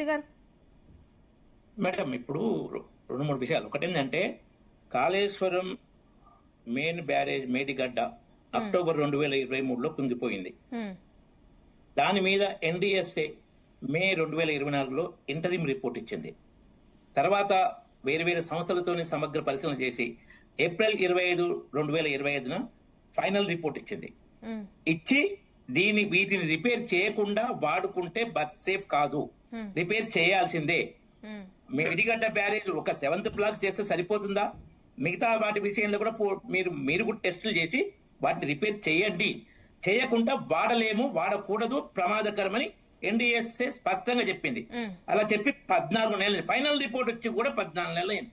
రెడ్డి గారు. మేడం ఇప్పుడు 2-3 విషయాలు. ఒకటేంటంటే Kaleshwaram main barrage Medigadda October 2023లో కుంగిపోయింది. దాని మీద ఎన్డీఎస్ఏ మే 2024లో ఇంటరిమ్ రిపోర్ట్ ఇచ్చింది. తర్వాత వేరు వేరు సంస్థలతో సమగ్ర పరిశీలన చేసి ఏప్రిల్ 25, 2025న ఫైనల్ రిపోర్ట్ ఇచ్చింది. ఇచ్చి వీటిని రిపేర్ చేయకుండా వాడుకుంటే సేఫ్ కాదు, రిపేర్ చేయాల్సిందే. మేడిగడ్డ బ్యారేజ్ ఒక 7th బ్లాక్ చేస్తే సరిపోతుందా? మిగతా వాటి విషయంలో కూడా మీరు కూడా టెస్టులు చేసి వాటిని రిపేర్ చేయండి. చేయకుండా వాడలేము, వాడకూడదు, ప్రమాదకరమని ఎన్డీఎస్ఏ స్పష్టంగా చెప్పింది. అలా చెప్పి 14 నెలలు, ఫైనల్ రిపోర్ట్ వచ్చి కూడా 14 నెలలు అయింది.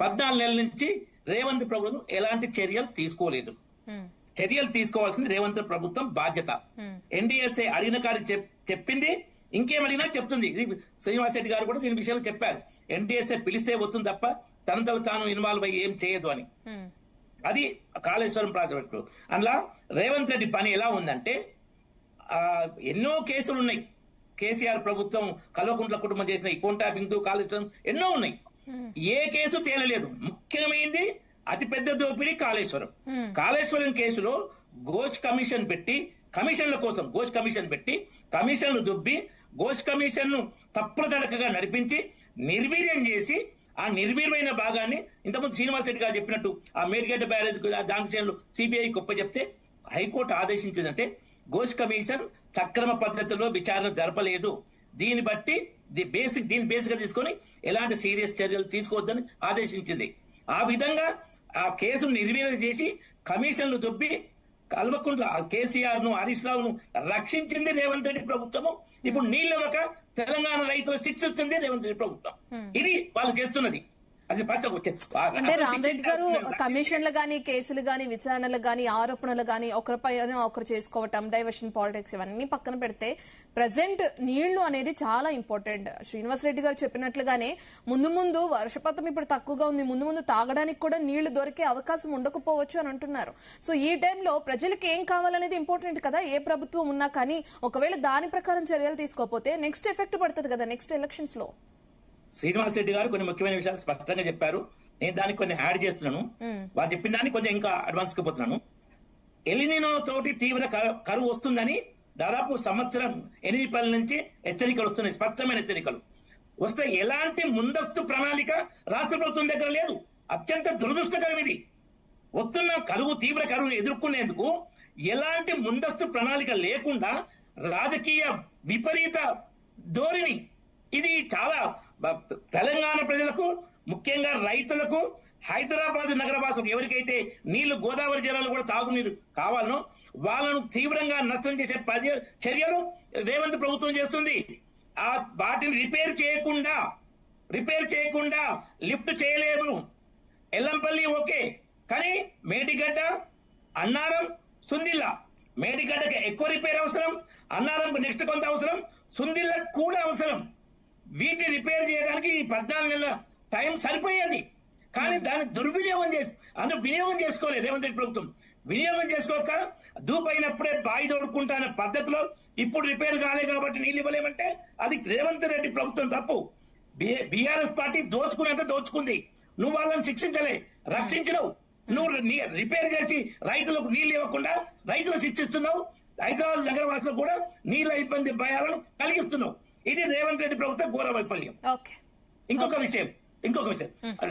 14 నెలల నుంచి రేవంత్ ప్రభుత్వం ఎలాంటి చర్యలు తీసుకోలేదు. చర్యలు తీసుకోవాల్సింది రేవంత్ ప్రభుత్వం బాధ్యత. ఎన్డీఎస్ఏ అడిగిన కాడి చెప్పింది, ఇంకేం అడిగినా చెప్తుంది. శ్రీనివాస్ రెడ్డి గారు కూడా దీని విషయంలో చెప్పారు. ఎన్డీఎస్ఏ పిలిస్తే వస్తుంది తప్ప తనతో తాను ఇన్వాల్వ్ అయ్యి ఏం చేయదు అని. అది కాళేశ్వరం ప్రాజెక్టు. అందులో రేవంత్ రెడ్డి పని ఎలా ఉందంటే, ఎన్నో కేసులు ఉన్నాయి. కేసీఆర్ ప్రభుత్వం కల్వకుంట్ల కుటుంబం చేసిన ఈ కోంటా బిందు కాళేశ్వరం ఎన్నో ఉన్నాయి. ఏ కేసు తేలలేదు. ముఖ్యమైనది అతిపెద్ద దోపిడీ కాళేశ్వరం. కాళేశ్వరం కేసులో గోచ్ కమిషన్ పెట్టి, కమిషన్ల కోసం గోచ్ కమిషన్ పెట్టి, కమిషన్లు దుబ్బి, గోచ్ కమిషన్ ను తప్పుదడకగా నడిపించి నిర్వీర్యం చేసి, ఆ నిర్వీర్యమైన భాగాన్ని ఇంతకుముందు శ్రీనివాస్ రెడ్డి గారు చెప్పినట్టు ఆ మేడిగడ్డ బ్యారేజ్ దాని విషయంలో సిబిఐ గొప్ప చెప్తే హైకోర్టు ఆదేశించిందంటే గోచ్ కమిషన్ సక్రమ పద్ధతిలో విచారణ జరపలేదు. దీన్ని బట్టి దీన్ని బేసిక్ గా తీసుకొని ఎలాంటి సీరియస్ చర్యలు తీసుకోవద్దని ఆదేశించింది. ఆ విధంగా ఆ కేసును నిర్వీర్యం చేసి కమిషన్లు దుబ్బి కల్వకుంట్ల కేసీఆర్ ను, హరీష్ రావును రక్షించింది రేవంత్ రెడ్డి ప్రభుత్వము. ఇప్పుడు నీళ్ళవక తెలంగాణ రైతులు శిక్షిస్తుంది రేవంత్ రెడ్డి ప్రభుత్వం. ఇది వాళ్ళు చేస్తున్నది. అంటే రామరెడ్డి గారు కమిషన్లు గానీ, కేసులు గానీ, విచారణలు గానీ, ఆరోపణలు గానీ ఒకరిపై ఒకరు చేసుకోవటం, డైవర్షన్ పాలిటిక్స్ ఇవన్నీ పక్కన పెడితే ప్రెసెంట్ నీళ్లు అనేది చాలా ఇంపార్టెంట్. శ్రీనివాస్ రెడ్డి గారు చెప్పినట్లుగానే ముందు వర్షపాతం ఇప్పుడు తక్కువగా ఉంది, ముందు తాగడానికి కూడా నీళ్లు దొరికే అవకాశం ఉండకపోవచ్చు అని అంటున్నారు. సో ఈ టైంలో ప్రజలకు ఏం కావాలనేది ఇంపార్టెంట్ కదా. ఏ ప్రభుత్వం ఉన్నా కానీ ఒకవేళ దాని ప్రకారం చర్యలు తీసుకోకపోతే నెక్స్ట్ ఎఫెక్ట్ పడుతుంది కదా నెక్స్ట్ ఎలక్షన్స్ లో. శ్రీనివాస్ రెడ్డి గారు కొన్ని ముఖ్యమైన విషయాలు స్పష్టంగా చెప్పారు. నేను దానికి కొన్ని యాడ్ చేస్తున్నాను. వాళ్ళు చెప్పిన దాన్ని కొంచెం ఇంకా అడ్వాన్స్ కి పోతున్నాను. ఎలినినో తోటి తీవ్ర కరువు వస్తుందని దాదాపు సంవత్సరం 8 నెలల నుంచి హెచ్చరికలు వస్తున్నాయి, స్పష్టమైన హెచ్చరికలు వస్తే ఎలాంటి ముందస్తు ప్రణాళిక రాష్ట్ర ప్రభుత్వం దగ్గర లేదు. అత్యంత దురదృష్టకరం ఇది. వస్తున్న తీవ్ర కరువును ఎదుర్కొనేందుకు ఎలాంటి ముందస్తు ప్రణాళిక లేకుండా రాజకీయ విపరీత ధోరణి ఇది. చాలా తెలంగాణ ప్రజలకు, ముఖ్యంగా రైతులకు, హైదరాబాద్ నగరవాసులకు ఎవరికైతే నీళ్లు గోదావరి జిల్లాలో కూడా తాగునీరు కావాలనో వాళ్ళను తీవ్రంగా నష్టం చేసే చర్యలు రేవంత్ ప్రభుత్వం చేస్తుంది. వాటిని రిపేర్ చేయకుండా లిఫ్ట్ చేయలేము. ఎల్లంపల్లి ఓకే, కానీ మేడిగడ్డ, అన్నారం, సుందిల్ల, మేడిగడ్డకి ఎక్కువ రిపేర్ అవసరం, అన్నారంకు నెక్స్ట్ కొంత అవసరం, సుందిల్లకు కూడా అవసరం. వీటిని రిపేర్ చేయడానికి ఈ 14 నెలల టైం సరిపోయేది. కానీ దాన్ని వినియోగం చేసుకోలేదు రేవంత్ రెడ్డి ప్రభుత్వం. వినియోగం చేసుకోక దూపైనప్పుడే బాయి తోడుకుంటాన పద్ధతిలో ఇప్పుడు రిపేర్ కాలే కాబట్టి నీళ్ళు ఇవ్వలేమంటే అది రేవంత్ రెడ్డి ప్రభుత్వం తప్పు. బీఆర్ఎస్ పార్టీ దోచుకున్నంత దోచుకుంది. నువ్వు వాళ్ళని శిక్షించలే, రక్షించినవు. నువ్వు రిపేర్ చేసి రైతులకు నీళ్లు ఇవ్వకుండా రైతులు శిక్షిస్తున్నావు. హైదరాబాద్ నగరవాసులకు కూడా నీళ్ల ఇబ్బంది భయాలను కలిగిస్తున్నావు. ఇది రేవంత్ రెడ్డి ప్రభుత్వం ఘోర వైఫల్యం. ఇంకొక విషయం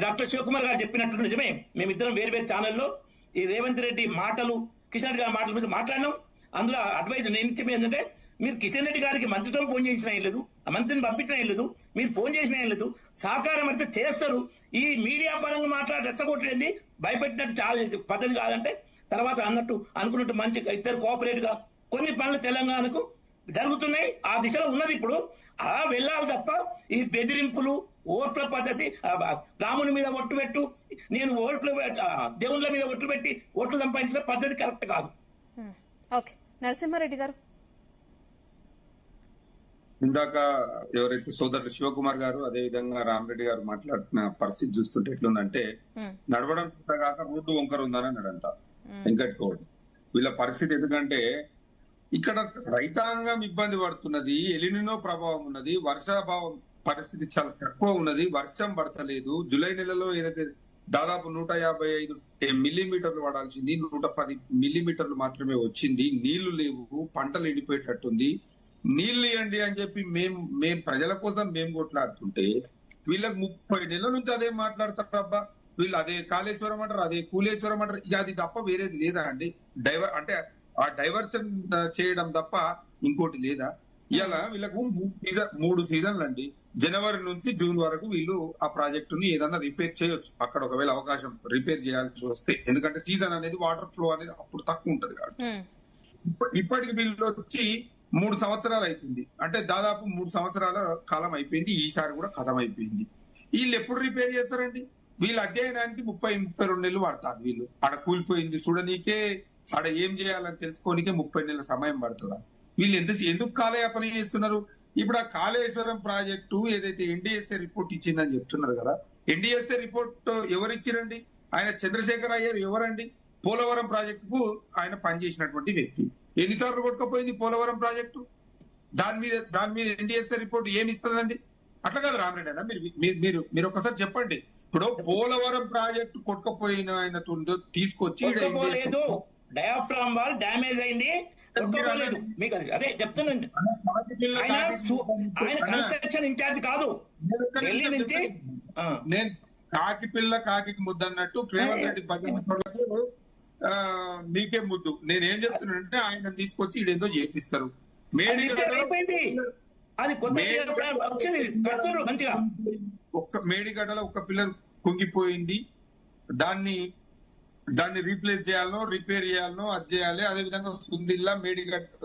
డాక్టర్ శివకుమార్ గారు చెప్పినట్టు నిజమే. మేమిద్దరం వేరు వేరు ఛానల్లో ఈ రేవంత్ రెడ్డి మాటలు, కిషన్ రెడ్డి గారి మాటల మీద మాట్లాడినాం. అందులో అడ్వైజ్ నేను ఇచ్చింది ఏంటంటే, మీరు కిషన్ రెడ్డి గారికి మంత్రితో ఫోన్ చేయించిన ఏం లేదు, ఆ మంత్రిని పంపించిన ఏం లేదు, మీరు ఫోన్ చేసిన ఏం లేదు. సహకారం అయితే చేస్తారు. ఈ మీడియా పరంగా రెచ్చగొట్టేది భయపెట్టినట్టు చాలా పద్ధతి కాదంటే తర్వాత అనుకున్నట్టు మంచి ఇద్దరు కోఆపరేట్ గా కొన్ని పనులు తెలంగాణకు జరుగుతున్నాయి. ఆ దిశలో ఉన్నది. ఇప్పుడు అలా వెళ్ళాలి తప్ప ఈ బెదిరింపులు, ఓట్ల పద్ధతి, రాముని మీద ఒట్టు పెట్టు, నేను దేవుళ్ళ మీద ఒట్టు పెట్టి ఓట్లు సంపాదించిన పద్ధతి కరెక్ట్ కాదు. ఓకే, నరసింహారెడ్డి గారు. ఇందాక ఎవరైతే సోదరుడు శివకుమార్ గారు, అదే విధంగా రామరెడ్డి గారు మాట్లాడుతున్న పరిస్థితి చూస్తుంటే ఎట్లుందంటే, నడవడం కాక రోడ్డు వంకర ఉందని అన్నాడంట వెంకట్. వీళ్ళ పరిస్థితి ఎందుకంటే ఇక్కడ రైతాంగం ఇబ్బంది పడుతున్నది, ఎలినినో ప్రభావం ఉన్నది, వర్షాభావం పరిస్థితి చాలా తక్కువ ఉన్నది, వర్షం పడతలేదు. జూలై నెలలో ఏదైతే దాదాపు 155 మిల్లీమీటర్లు పడాల్సింది 110 మిల్లీమీటర్లు మాత్రమే వచ్చింది. నీళ్లు లేవు, పంటలు ఎండిపోయేటట్టుంది. నీళ్లు ఇవ్వండి అని చెప్పి మేం ప్రజల కోసం మేము కొట్లాడుతుంటే వీళ్ళకి 30 నెలల నుంచి అదే మాట్లాడతారు. అబ్బా వీళ్ళు అదే కాళేశ్వరం అంటారు, అదే కూలేశ్వరం అంటారు. ఇక అది తప్ప వేరేది లేదా అండి? అంటే ఆ డైవర్షన్ చేయడం తప్ప ఇంకోటి లేదా? ఇలా వీళ్ళకు 3 సీజన్లు అండి. జనవరి నుంచి జూన్ వరకు వీళ్ళు ఆ ప్రాజెక్టుని ఏదన్నా రిపేర్ చేయొచ్చు అక్కడ, ఒకవేళ అవకాశం రిపేర్ చేయాల్సి వస్తే. ఎందుకంటే సీజన్ అనేది వాటర్ ఫ్లో అనేది అప్పుడు తక్కువ ఉంటది కాబట్టి. ఇప్పటికి వీళ్ళు వచ్చి 3 సంవత్సరాలు అయిపోయింది. అంటే దాదాపు 3 సంవత్సరాల కాలం అయిపోయింది. ఈసారి కూడా కథం అయిపోయింది. వీళ్ళు ఎప్పుడు రిపేర్ చేస్తారండి? వీళ్ళ అధ్యయనానికి 30-32 నెలలు పడతారు. వీళ్ళు ఆడ కూలిపోయింది చూడనీకే, ఆడ ఏం చేయాలని తెలుసుకోనికే 30 నెలల సమయం పడుతుందా? వీళ్ళు ఎందుకు కాలయాపన చేస్తున్నారు? ఇప్పుడు ఆ కాళేశ్వరం ప్రాజెక్టు ఏదైతే ఎన్డీఎస్ఏ రిపోర్ట్ ఇచ్చిందని చెప్తున్నారు కదా, ఎన్డీఎస్ఏ రిపోర్ట్ ఎవరు ఇచ్చిరండి? ఆయన చంద్రశేఖర్ అయ్యర్ ఎవరండి? పోలవరం ప్రాజెక్టుకు ఆయన పనిచేసినటువంటి వ్యక్తి. ఎన్నిసార్లు కొట్టుకపోయింది పోలవరం ప్రాజెక్టు? దాని మీద ఎన్డీఎస్ఏ రిపోర్ట్ ఏమి ఇస్తుందండి? అట్లా కాదు రామరెడ్డి అన్న, మీరు ఒకసారి చెప్పండి. ఇప్పుడు పోలవరం ప్రాజెక్టు కొట్టుకపోయిన ఆయన తీసుకొచ్చి డయాఫ్రామ్ వాల్ డ్యామేజ్ అయింది, మీకు అదే చెప్తున్నాను. ఆయన కన్స్ట్రక్షన్ ఇన్ఛార్జ్ కాదు, ఢిల్లీ నుంచి. నేను కాకి పిల్ల కాకి ముద్దు అన్నట్టు రేవంత్ రెడ్డి పల్లెలకు మీకే ముద్దు. నేనేం చెప్తున్నానంటే ఆయన తీసుకొచ్చి ఇదేదో చేపిస్తారు. మేడిగడ్డలో ఒక్క పిల్లర్ కుంగిపోయింది, దాన్ని రీప్లేస్ చేయాలనో రిపేర్ చేయాలనో అది చేయాలి. అదేవిధంగా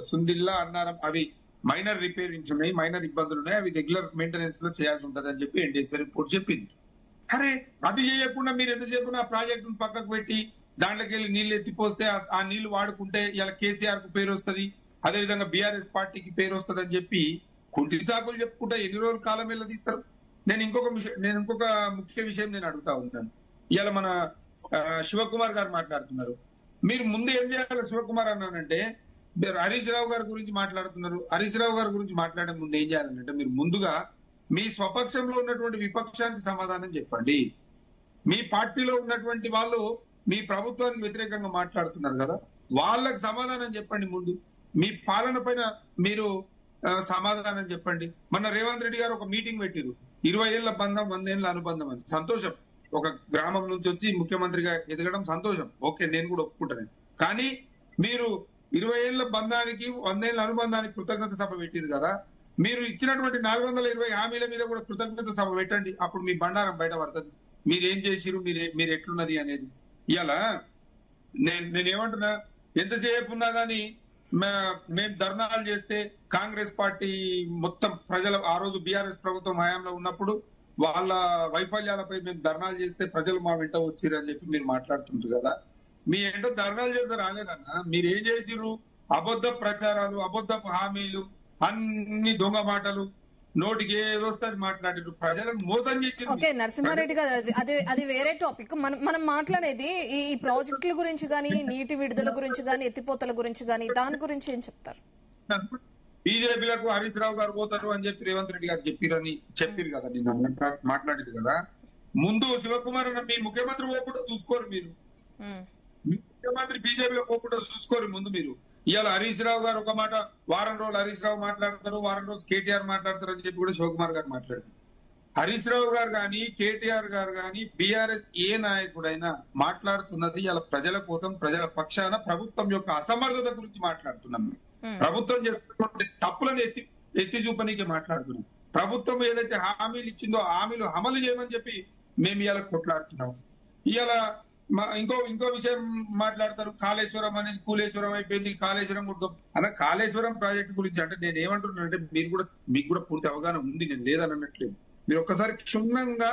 సుందిల్లా అన్నారం అవి మైనర్ రిపేరింగ్స్ ఉన్నాయి, మైనర్ ఇబ్బందులు ఉన్నాయి, అవి రెగ్యులర్ మెయింటెనెన్స్ లో చేయాల్సి ఉంటది అని చెప్పి ఎన్డీఎస్ఏ రిపోర్ట్ చెప్పింది. అరే అది చేయకుండా మీరు ఎంతసేపు ఆ ప్రాజెక్టును పక్కకు పెట్టి దాంట్లోకి వెళ్ళి నీళ్లు ఎత్తిపోస్తే ఆ నీళ్లు వాడుకుంటే ఇలా కేసీఆర్ కు పేరు వస్తుంది, అదేవిధంగా బీఆర్ఎస్ పార్టీకి పేరు వస్తుంది అని చెప్పి కుంటి సాకులు చెప్పుకుంటా ఎన్ని రోజుల కాలం వెళ్ళ తీస్తారు? నేను ఇంకొక ముఖ్య విషయం నేను అడుగుతా ఉంటాను. ఇవాళ మన శివకుమార్ గారు మాట్లాడుతున్నారు. మీరు ముందు ఏం చేయాలి శివకుమార్ అన్నానంటే, మీరు హరీష్ రావు గారి గురించి మాట్లాడుతున్నారు. హరీష్ రావు గారి గురించి మాట్లాడే ముందు ఏం చేయాలంటే, మీరు ముందుగా మీ స్వపక్షంలో ఉన్నటువంటి విపక్షానికి సమాధానం చెప్పండి. మీ పార్టీలో ఉన్నటువంటి వాళ్ళు మీ ప్రభుత్వానికి వ్యతిరేకంగా మాట్లాడుతున్నారు కదా, వాళ్ళకి సమాధానం చెప్పండి. ముందు మీ పాలన పైన మీరు సమాధానం చెప్పండి. మొన్న రేవంత్ రెడ్డి గారు ఒక మీటింగ్ పెట్టిరు, 20 ఏళ్ల బంధం 100 ఏళ్ల అనుబంధం అని. సంతోషం, ఒక గ్రామం నుంచి వచ్చి ముఖ్యమంత్రిగా ఎదగడం సంతోషం, ఓకే, నేను కూడా ఒప్పుకుంటాను. కానీ మీరు 20 ఏళ్ల బంధానికి 100 ఏళ్ల అనుబంధానికి కృతజ్ఞత సభ పెట్టిరు కదా, మీరు ఇచ్చినటువంటి 420 హామీల మీద కూడా కృతజ్ఞత సభ పెట్టండి. అప్పుడు మీ బండారం బయట పడుతుంది, మీరేం చేసిరు, మీరు ఎట్లున్నది అనేది. ఇలా నేనేమంటున్నా, ఎంతసేపు ఉన్నా గానీ మేము ధర్నాలు చేస్తే కాంగ్రెస్ పార్టీ మొత్తం ప్రజల, ఆ రోజు బీఆర్ఎస్ ప్రభుత్వం హయాంలో ఉన్నప్పుడు వాళ్ళ వైఫల్యాలపై మేము ధర్నాలు చేస్తే ప్రజలు మా వెంట వచ్చిర్రు అని చెప్పి మీరు మాట్లాడుతుంటారు కదా. మీ ఏంటో ధర్నాలు చేస్తే రాలేదన్నా, మీరు ఏం చేసిర్రు? అబద్ధ ప్రచారాలు, అబద్ధపు హామీలు, అన్ని దొంగ మాటలు, నోటికి ఏదో వస్తుంది మాట్లాడారు, ప్రజలను మోసం చేసి. ఓకే నరసింహారెడ్డి గారు, అది వేరే టాపిక్. మనం మాట్లాడేది ఈ ప్రాజెక్టుల గురించి గానీ, నీటి విడుదల గురించి గానీ, ఎత్తిపోతల గురించి గానీ, దాని గురించి ఏం చెప్తారు? బీజేపీలకు హరీష్ రావు గారు పోతారు అని చెప్పి రేవంత్ రెడ్డి గారు చెప్పారు కదా, నిన్న మాట్లాడేది కదా. ముందు శివకుమార్ అన్న మీ ముఖ్యమంత్రి పోకుండా చూసుకోరు, మీరు మీ ముఖ్యమంత్రి బీజేపీలో పోకుండా చూసుకోరు ముందు మీరు. ఇవాళ హరీష్ రావు గారు ఒక మాట, వారం రోజులు హరీష్ రావు మాట్లాడతారు, వారం రోజు కేటీఆర్ మాట్లాడతారు అని చెప్పి కూడా శివకుమార్ గారు మాట్లాడారు. హరీష్ రావు గారు కానీ, కేటీఆర్ గారు కానీ, బీఆర్ఎస్ ఏ నాయకుడైనా మాట్లాడుతున్నది ఇలా ప్రజల కోసం, ప్రజల పక్షాన ప్రభుత్వం యొక్క అసమర్థత గురించి మాట్లాడుతున్నాం. ప్రభుత్వం చేస్తున్నటువంటి తప్పులను ఎత్తి చూపనీకి మాట్లాడుతున్నాం. ప్రభుత్వం ఏదైతే హామీలు ఇచ్చిందో ఆ హామీలు అమలు చేయమని చెప్పి మేము ఇవాళ కొట్లాడుతున్నాం. ఇవాళ ఇంకో విషయం మాట్లాడతారు, కాళేశ్వరం అనేది కూలేశ్వరం అయిపోయింది, కాళేశ్వరం అన్న. కాళేశ్వరం ప్రాజెక్టు గురించి అంటే నేను ఏమంటున్నానంటే, మీకు కూడా పూర్తి అవగాహన ఉంది, నేను లేదని అనట్లేదు. మీరు ఒక్కసారి క్షుణ్ణంగా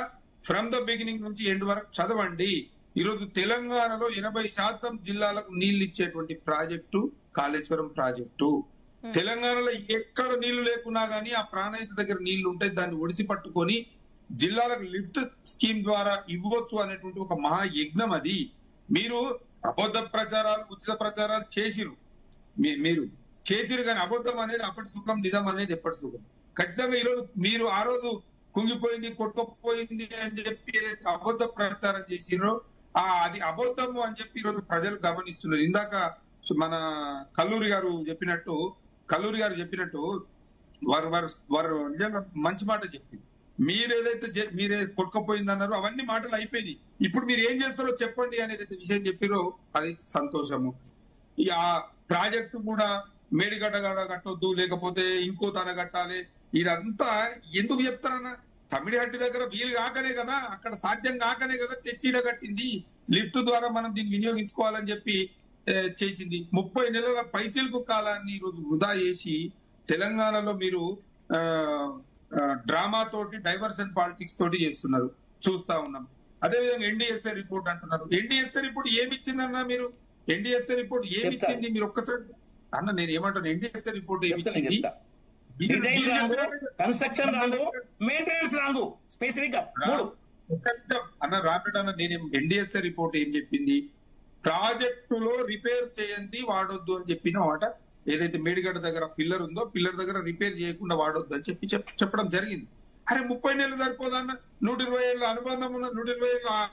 ఫ్రమ్ ద బిగినింగ్ నుంచి ఎండ్ వరకు చదవండి. ఈరోజు తెలంగాణలో 80% జిల్లాలకు నీళ్లు ఇచ్చేటువంటి ప్రాజెక్టు కాళేశ్వరం ప్రాజెక్టు. తెలంగాణలో ఎక్కడ నీళ్లు లేకున్నా గానీ ఆ ప్రాణహిత దగ్గర నీళ్లు ఉంటాయి, దాన్ని ఒడిసి పట్టుకొని జిల్లాలకు లిఫ్ట్ స్కీమ్ ద్వారా ఇవ్వచ్చు అనేటువంటి ఒక మహాయజ్ఞం అది. మీరు అబద్ధ ప్రచారాలు, ఉచిత ప్రచారాలు మీరు చేసిరు కానీ అబద్ధం అనేది అప్పటి సుఖం, నిజం అనేది ఎప్పటి సుఖం. ఖచ్చితంగా ఈరోజు మీరు ఆ రోజు కుంగిపోయింది కొట్టుకుపోయింది అని చెప్పి ఏదైతే అబద్ధ ప్రచారం చేసిరో అది అబద్ధము అని చెప్పి ఈరోజు ప్రజలు గమనిస్తున్నారు. ఇందాక మన కల్లూరి గారు చెప్పినట్టు వారు నిజంగా మంచి మాట చెప్పింది. మీరే కొట్టుకుపోయింది అన్నారు, అవన్నీ మాటలు అయిపోయినాయి. ఇప్పుడు మీరు ఏం చేస్తారో చెప్పండి అనేది విషయం చెప్పిరో అది సంతోషము. ఆ ప్రాజెక్టు కూడా మేడిగడ్డ కట్టొద్దు, లేకపోతే ఇంకో తన కట్టాలి, ఇదంతా ఎందుకు చెప్తారన్నా? తమిళహట్టి దగ్గర వీలు కాకనే కదా, అక్కడ సాధ్యం కాకనే కదా తెచ్చిడ కట్టింది. లిఫ్ట్ ద్వారా మనం దీన్ని వినియోగించుకోవాలని చెప్పి చేసింది. 30 నెలల పైచిలుకు కాలాన్ని ఈరోజు వృధా చేసి తెలంగాణలో మీరు డ్రామా తోటి డైవర్షన్ పాలిటిక్స్ తోటి చేస్తున్నారు, చూస్తా ఉన్నాం. అదేవిధంగా ఎన్డీఎస్ఏ రిపోర్ట్ అంటున్నారు. ఎన్డీఎస్ఏ రిపోర్ట్ ఏమి ఇచ్చిందన్నా మీరు? ఎన్డీఎస్ఏ రిపోర్ట్ ఏమి ఇచ్చింది? మీరు ఒక్కసారి అన్న నేను ఏమంటాను, ఎన్డీఎస్ఏ రిపోర్ట్ ఏమి ఇచ్చింది? Construction wrong, maintenance wrong, specific గా అన్న రాబెట్ అన్న నేను ఎన్డీఎస్ఏ రిపోర్ట్ ఏం చెప్పింది? ప్రాజెక్టులో రిపేర్ చేయండి వాడొద్దు అని చెప్పిన మాట. ఏదైతే మేడిగడ్డ దగ్గర పిల్లర్ ఉందో పిల్లర్ దగ్గర రిపేర్ చేయకుండా వాడొద్దు అని చెప్పడం జరిగింది. అరే 30 నెలలు సరిపోదన్న? 120 ఏళ్ళ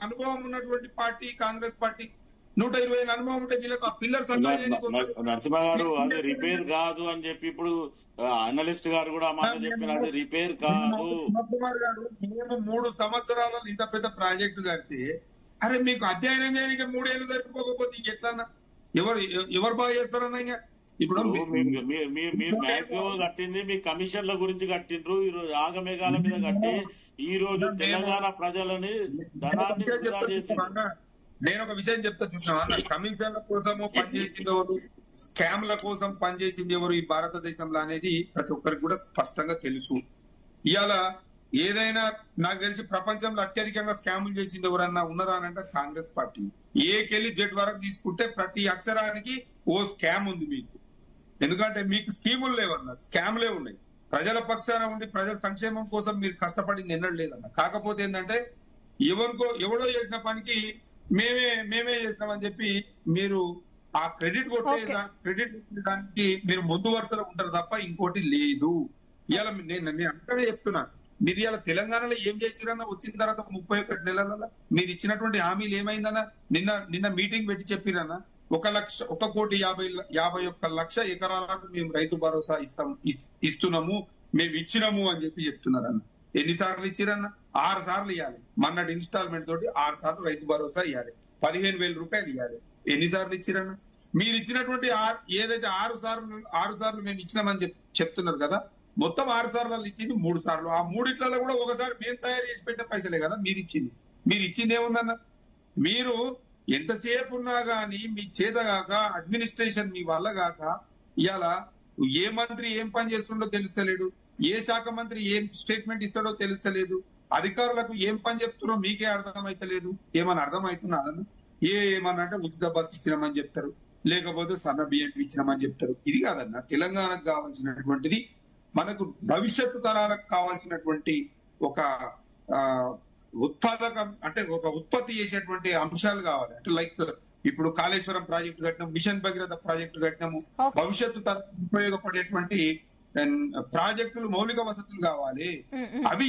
అనుభవం ఉన్నటువంటి పార్టీ కాంగ్రెస్ పార్టీ. 120 ఏళ్ళ అనుభవం ఉంటే వీళ్ళకి ఆ పిల్లర్ నరసింహ గారు అది రిపేర్ కాదు అని చెప్పి ఇప్పుడు అనలిస్ట్ గారు కూడా మాట చెప్పినారు, రిపేర్ కాదు. కుమార్ గారు మేము 3 సంవత్సరాలలో ఇంత పెద్ద ప్రాజెక్టు కడితే అరే మీకు అధ్యయనం చేయడానికి 3 ఏళ్ళు సరిపోకపోతే ఇంకెట్లన్నా ఎవరు బాగా చేస్తారన్నా? ఇంకా ఇప్పుడు మీరు మ్యాక్సిమం కట్టింది మీ కమిషన్ల గురించి కట్టిండ్రు, ఈ రోజు ఆగమేఘాల మీద కట్టి ఈ రోజు తెలంగాణ ప్రజలని ధనాన్ని వృధా చేసిండ్రు. నేను ఒక విషయం చెప్తా చూసినా, కమిషన్ల కోసము పనిచేసింది ఎవరు, స్కామ్ల కోసం పనిచేసింది ఎవరు ఈ భారతదేశంలో అనేది ప్రతి ఒక్కరికి కూడా స్పష్టంగా తెలుసు. ఇవాళ ఏదైనా నాకు తెలిసి ప్రపంచంలో అత్యధికంగా స్కాములు చేసింది ఎవరన్నా ఉన్నారా అని అంటే కాంగ్రెస్ పార్టీ. ఏకెళ్ళి జెడ్ వరకు తీసుకుంటే ప్రతి అక్షరానికి ఓ స్కామ్ ఉంది మీకు. ఎందుకంటే మీకు స్కీములు లేవన్నా, స్కామ్లే ఉన్నాయి. ప్రజల పక్షాన ఉండి ప్రజల సంక్షేమం కోసం మీరు కష్టపడింది ఎన్నడూ లేదన్న. కాకపోతే ఏంటంటే ఎవడో చేసిన పనికి మేమే చేసినామని చెప్పి మీరు ఆ క్రెడిట్ కొట్టేదానికి మీరు ముందు వరుసలో ఉంటారు తప్ప ఇంకోటి లేదు. ఇవాళ నేను అంతనే చెప్తున్నాను, మీరు ఇవాళ తెలంగాణలో ఏం చేసిరన్నా వచ్చిన తర్వాత 31 నెలల మీరు ఇచ్చినటువంటి హామీలు ఏమైందన్నా? నిన్న మీటింగ్ పెట్టి చెప్పిరన్నా 1,51,50,000 ఎకరాలకు మేము రైతు భరోసా ఇస్తున్నాము, మేము ఇచ్చినాము అని చెప్పి చెప్తున్నారన్న. ఎన్నిసార్లు ఇచ్చిరన్న? 6 సార్లు ఇవ్వాలి. మొన్నటి ఇన్స్టాల్మెంట్ తోటి 6 సార్లు రైతు భరోసా ఇవ్వాలి, 15,000 రూపాయలు ఇవ్వాలి. ఎన్నిసార్లు ఇచ్చిరన్న? మీరు ఇచ్చినటువంటి ఏదైతే 6 సార్లు మేము ఇచ్చినామని చెప్తున్నారు కదా, మొత్తం 6 సార్లు ఇచ్చింది 3 సార్లు. ఆ 3 కూడా ఒకసారి మేము తయారు చేసి పెట్టిన పైసలే కదా మీరు ఇచ్చింది ఏముందన్న? మీరు ఎంతసేపు ఉన్నా గానీ మీ చేత కాక, అడ్మినిస్ట్రేషన్ మీ వల్ల కాక, ఇవాళ ఏ మంత్రి ఏం పని చేస్తుండో తెలుస్తలేడు, ఏ శాఖ మంత్రి ఏం స్టేట్మెంట్ ఇస్తాడో తెలుస్తలేదు, అధికారులకు ఏం పని చెప్తున్నారో మీకే అర్థమైతలేదు. ఏమన్నా అర్థమవుతున్నదన్న? ఏమన్నా అంటే ఉచిత బస్సు ఇచ్చినామని చెప్తారు, లేకపోతే సన్న బియ్యం ఇచ్చినామని చెప్తారు. ఇది కాదన్న తెలంగాణకు కావాల్సినటువంటిది, మనకు భవిష్యత్తు తరాలకు కావాల్సినటువంటి ఒక ఉత్పాదకం, అంటే ఒక ఉత్పత్తి చేసేటువంటి అంశాలు కావాలి. అంటే లైక్ ఇప్పుడు కాళేశ్వరం ప్రాజెక్టు కట్టినాము, మిషన్ భగీరథ ప్రాజెక్టు కట్టినాము, భవిష్యత్తు తరాలకు ఉపయోగపడేటువంటి ప్రాజెక్టులు, మౌలిక వసతులు కావాలి. అవి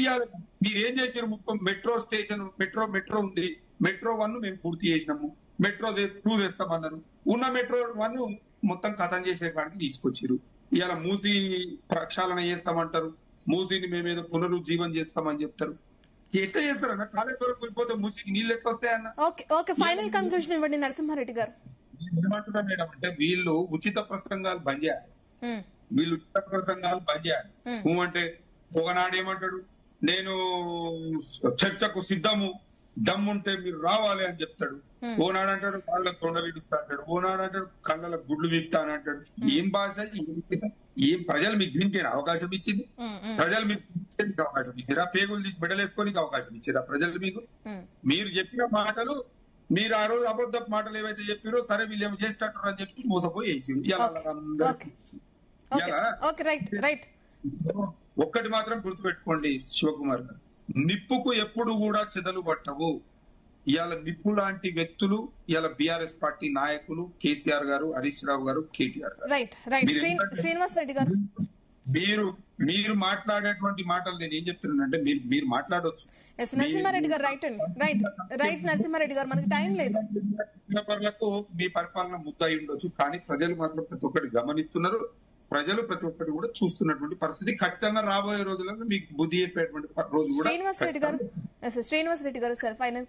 మీరేం చేసారు? మెట్రో స్టేషన్, మెట్రో ఉంది, మెట్రో 1 మేము పూర్తి చేసినాము, మెట్రో 2 తెస్తామన్నారు. ఉన్న మెట్రో 1 మొత్తం కథం చేసే కాడికి తీసుకొచ్చారు. ఇవాళ మూసీ ప్రక్షాళన చేస్తామంటారు, మూసీని మేమేదో పునరుజ్జీవం చేస్తామని చెప్తారు. ఎట్లా చేస్తారన్న? కాళేశ్వరం కూలిపోతే మూసీకి నీళ్ళు ఎట్లా వస్తాయన్న? ఓకే, ఫైనల్ కన్క్లూజన్ ఇవ్వండి నరసింహారెడ్డి గారు. ఏమంటున్నా మేడం అంటే వీళ్ళు ఉచిత ప్రసంగాలు బంద్ చేయాలి. అంటే ఒకనాడు ఏమంటాడు, నేను చర్చకు సిద్ధము, దమ్ముంటే మీరు రావాలి అని చెప్తాడు. ఓనాడు అంటాడు కాళ్ళ తొండ వీడిస్తా అంటాడు, ఓనాడు అంటాడు కళ్ళ గుడ్లు వీక్తా అని అంటాడు. ఏం భాష? ఏం ప్రజలు మీకు దీనికి అవకాశం ఇచ్చింది? ప్రజలు మీకు అవకాశం ఇచ్చారా? పేగులు తీసి బిడ్డలేసుకోనికి అవకాశం ఇచ్చారా ప్రజలు మీకు? మీరు చెప్పిన మాటలు, మీరు ఆ రోజు అబద్ధపు మాటలు ఏవైతే చెప్పారో, సరే వీళ్ళు ఏమో చేసేటట్టు అని చెప్పి మోసపోయి వేసారు. ఒక్కటి మాత్రం గుర్తుపెట్టుకోండి శివకుమార్ గారు, నిప్పుకు ఎప్పుడు కూడా చెదలు పట్టవు. ఇవాళ నిప్పు లాంటి వ్యక్తులు ఇవాళ బీఆర్ఎస్ పార్టీ నాయకులు కేసీఆర్ గారు, హరీష్ రావు గారు, కేటీఆర్ గారు. మీరు మాట్లాడేటువంటి మాటలు నేను ఏం చెప్తున్నానంటే మీరు మాట్లాడొచ్చు. ఎస్ నరసింహారెడ్డి గారు రైట్ అండి, రైట్ నరసింహారెడ్డి గారు, మనకి టైం లేదు. డెవలపర్లకు మీ పరిపాలన ముద్ద అయి ఉండొచ్చు, కానీ ప్రజలు మాత్రం ప్రతి ఒక్కటి గమనిస్తున్నారు. ప్రజలు ప్రతి ఒక్కటి కూడా చూస్తున్నటువంటి పరిస్థితి ఖచ్చితంగా రాబోయే రోజులలో మీకు బుద్ధి చెప్పేటువంటి రోజు కూడా శ్రీనివాస్ రెడ్డి గారు సార్, ఫైనల్